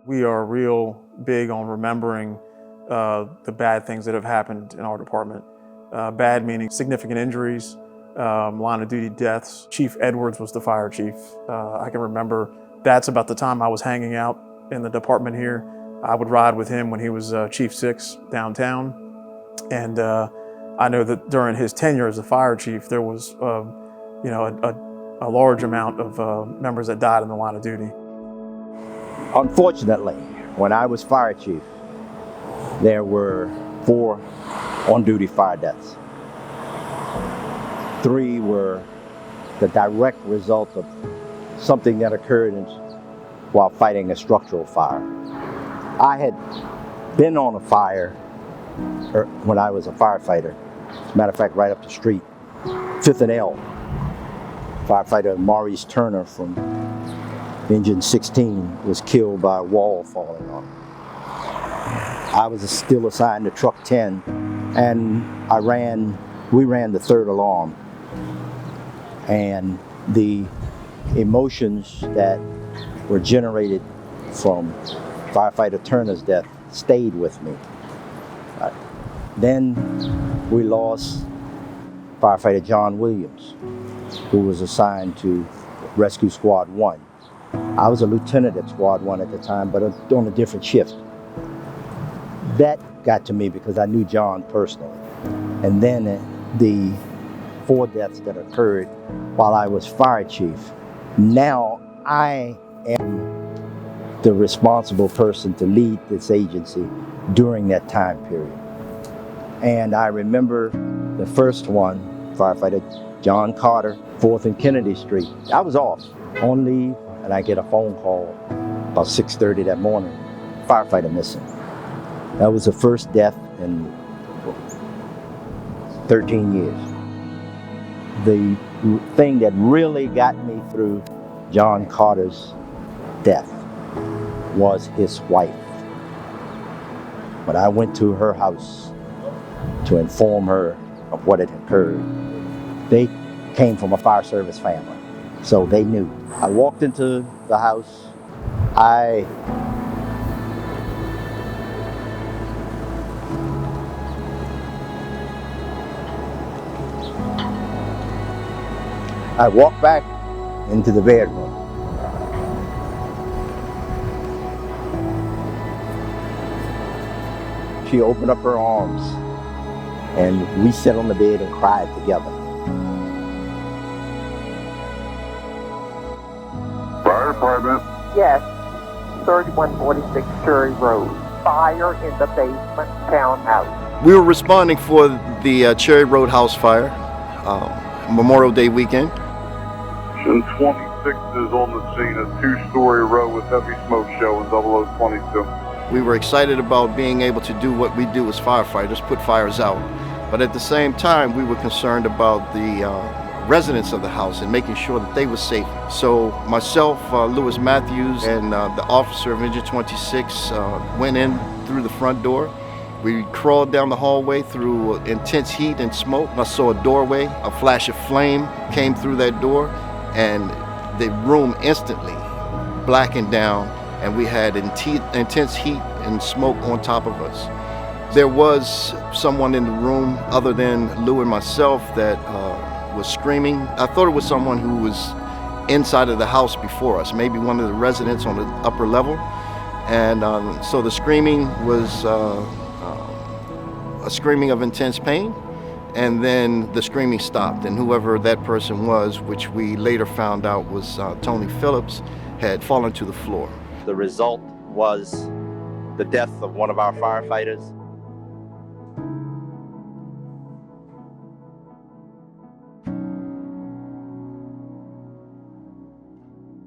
We are real big on remembering the bad things that have happened in our department. Bad meaning significant injuries, line of duty deaths. Chief Edwards was the fire chief. I can remember that's about the time I was hanging out in the department here. I would ride with him when he was Chief 6 downtown. And I know that during his tenure as a fire chief, there was a large amount of members that died in the line of duty. Unfortunately, when I was fire chief, there were 4 on-duty fire deaths. 3 were the direct result of something that occurred while fighting a structural fire. I had been on a fire when I was a firefighter. As a matter of fact, right up the street, 5th and L. Firefighter Maurice Turner from Engine 16 was killed by a wall falling on him. I was still assigned to Truck 10, and we ran the 3rd alarm. And the emotions that were generated from Firefighter Turner's death stayed with me. Then we lost Firefighter John Williams, who was assigned to Rescue Squad 1. I was a lieutenant at Squad 1 at the time, but on a different shift. That got to me because I knew John personally. And then the 4 deaths that occurred while I was fire chief. Now I am the responsible person to lead this agency during that time period. And I remember the first one, Firefighter John Carter, 4th and Kennedy Street. I was off on leave, and I get a phone call about 6:30 that morning, firefighter missing. That was the first death in 13 years. The thing that really got me through John Carter's death was his wife. When I went to her house to inform her of what had occurred, they came from a fire service family, so they knew. I walked into the house. I walked back into the bedroom. She opened up her arms, and we sat on the bed and cried together. Fire department? Yes, 3146 Cherry Road. Fire in the basement townhouse. We were responding for the Cherry Road house fire, Memorial Day weekend. 26 is on the scene, a 2-story row with heavy smoke showing, 0022. We were excited about being able to do what we do as firefighters, put fires out. But at the same time, we were concerned about the residents of the house and making sure that they were safe. So myself, Lewis Matthews, and the officer of Engine 26 went in through the front door. We crawled down the hallway through intense heat and smoke. I saw a doorway, a flash of flame came through that door, and the room instantly blackened down, and we had intense heat and smoke on top of us. There was someone in the room other than Lou and myself that was screaming. I thought it was someone who was inside of the house before us, maybe one of the residents on the upper level. And so the screaming was a screaming of intense pain, and then the screaming stopped, and whoever that person was, which we later found out was Tony Phillips, had fallen to the floor. The result was the death of one of our firefighters.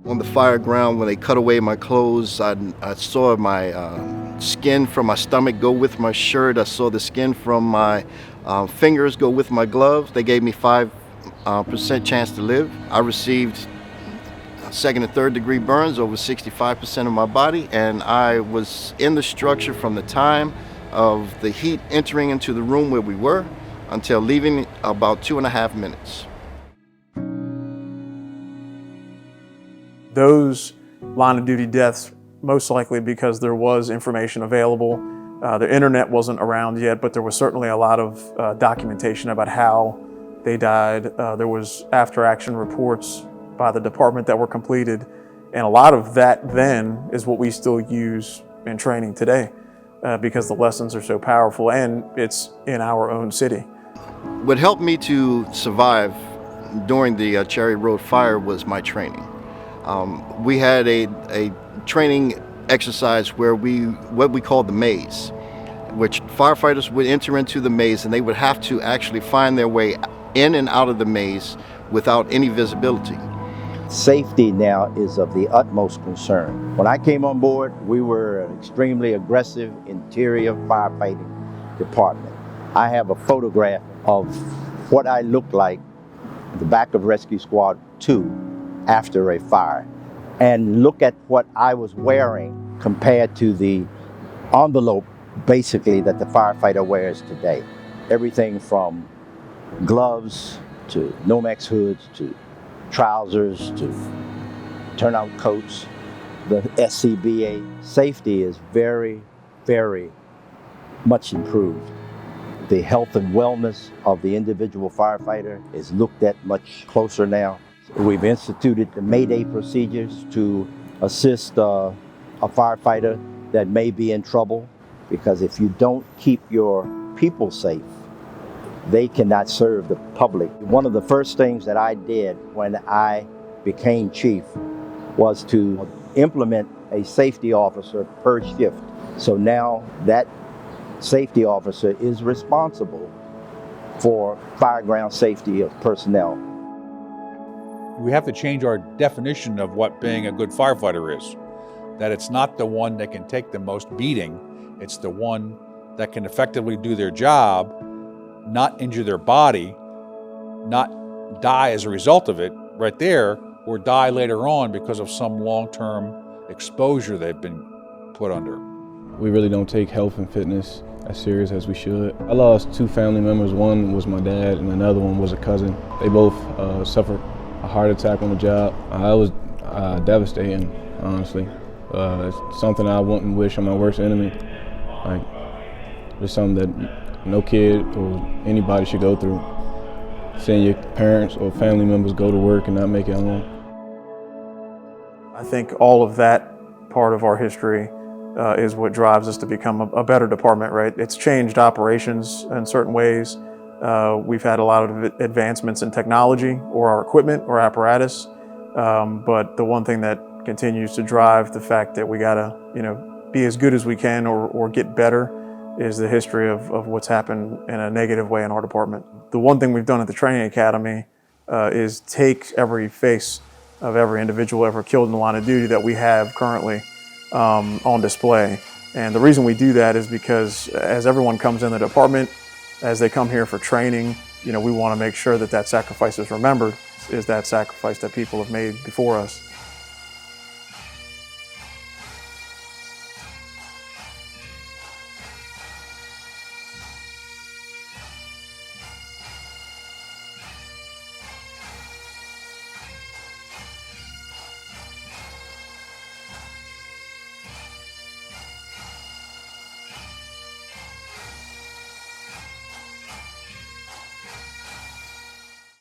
On the fire ground, when they cut away my clothes, I saw my skin from my stomach go with my shirt. I saw the skin from my fingers go with my gloves. They gave me 5% chance to live. I received 2nd and 3rd degree burns over 65% of my body, and I was in the structure from the time of the heat entering into the room where we were until leaving, about 2.5 minutes. Those line of duty deaths most likely because there was information available. The internet wasn't around yet, but there was certainly a lot of documentation about how they died. There was after-action reports by the department that were completed, and a lot of that then is what we still use in training today because the lessons are so powerful and it's in our own city. What helped me to survive during the Cherry Road fire was my training. We had a training exercise where what we called the maze, which firefighters would enter into the maze and they would have to actually find their way in and out of the maze without any visibility. Safety now is of the utmost concern. When I came on board, we were an extremely aggressive interior firefighting department. I have a photograph of what I looked like at the back of Rescue Squad 2 after a fire. And look at what I was wearing compared to the envelope, basically, that the firefighter wears today. Everything from gloves to Nomex hoods to trousers to turnout coats, the SCBA. Safety is very, very much improved. The health and wellness of the individual firefighter is looked at much closer now. We've instituted the Mayday procedures to assist a firefighter that may be in trouble, because if you don't keep your people safe, they cannot serve the public. One of the first things that I did when I became chief was to implement a safety officer per shift. So now that safety officer is responsible for fireground safety of personnel. We have to change our definition of what being a good firefighter is. That it's not the one that can take the most beating, it's the one that can effectively do their job, not injure their body, not die as a result of it right there, or die later on because of some long-term exposure they've been put under. We really don't take health and fitness as serious as we should. I lost 2 family members. One was my dad and another one was a cousin. They both suffered a heart attack on the job. It was devastating, honestly. It's something I wouldn't wish on my worst enemy. Like, it's something that no kid or anybody should go through. Seeing your parents or family members go to work and not make it home. I think all of that part of our history is what drives us to become a better department, right? It's changed operations in certain ways. We've had a lot of advancements in technology or our equipment or apparatus, but the one thing that continues to drive the fact that we gotta, be as good as we can or get better is the history of what's happened in a negative way in our department. The one thing we've done at the training academy is take every face of every individual ever killed in the line of duty that we have currently on display. And the reason we do that is because as everyone comes in the department, as they come here for training, we want to make sure that that sacrifice is remembered, is that sacrifice that people have made before us.